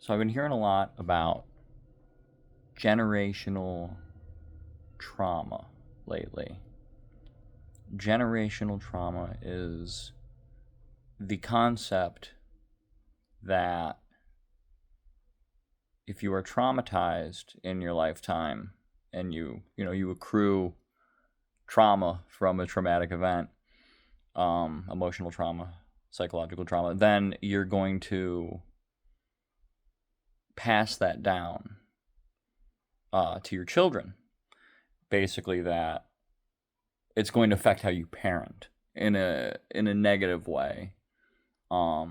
So I've been hearing a lot about generational trauma lately. Generational trauma is the concept that if you are traumatized in your lifetime and you accrue trauma from a traumatic event, emotional trauma, psychological trauma, then you're going to pass that down to your children. Basically, that it's going to affect how you parent in a negative way, that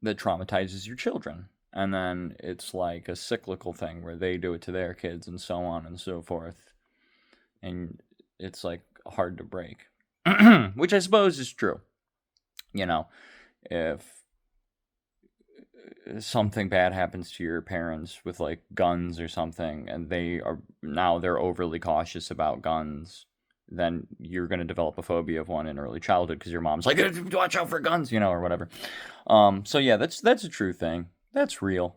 traumatizes your children, and then it's like a cyclical thing where they do it to their kids and so on and so forth, and it's like hard to break, which I suppose is true. If something bad happens to your parents with like guns or something, and they're overly cautious about guns, then you're going to develop a phobia of one in early childhood because your mom's like, watch out for guns, or whatever. So yeah, that's a true thing. That's real.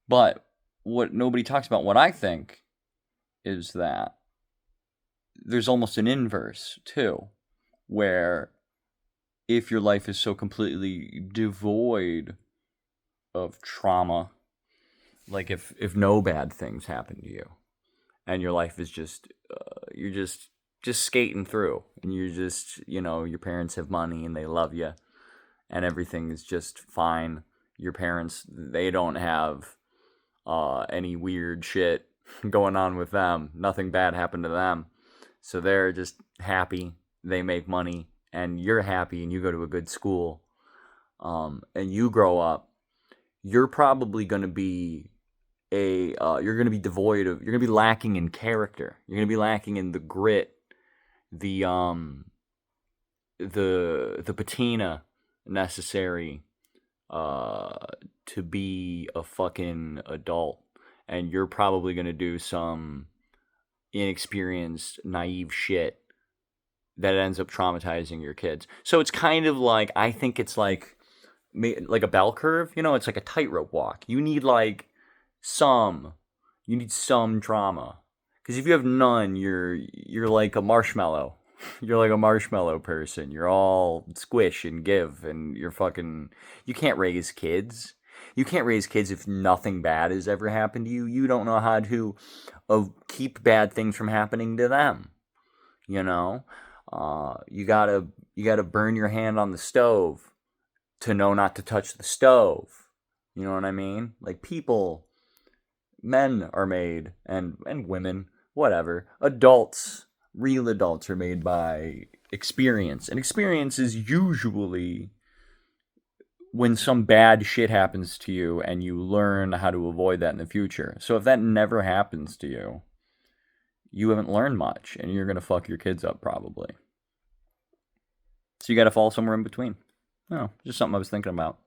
But what nobody talks about, what I think, is that there's almost an inverse too, where if your life is so completely devoid of trauma, like if no bad things happen to you, and your life is just you're just skating through, and you're just your parents have money and they love you, and everything is just fine. Your parents, they don't have any weird shit going on with them. Nothing bad happened to them, so they're just happy. They make money, and you're happy, and you go to a good school, and you grow up. You're probably going to be you're going to be you're going to be lacking in character. You're going to be lacking in the grit, the patina necessary to be a fucking adult, and you're probably going to do some inexperienced, naive shit that ends up traumatizing your kids. So it's kind of like, I think it's like a bell curve, it's like a tightrope walk. You need some trauma, because if you have none, you're like a marshmallow. You're like a marshmallow person. You're all squish and give, and you can't raise kids. You can't raise kids if nothing bad has ever happened to you. You don't know how to keep bad things from happening to them. You gotta burn your hand on the stove to know not to touch the stove. You know what I mean? Like, men are made, and women, whatever, real adults are made by experience. And experience is usually when some bad shit happens to you and you learn how to avoid that in the future. So if that never happens to you, you haven't learned much, and you're going to fuck your kids up probably. So you got to fall somewhere in between. Oh, just something I was thinking about.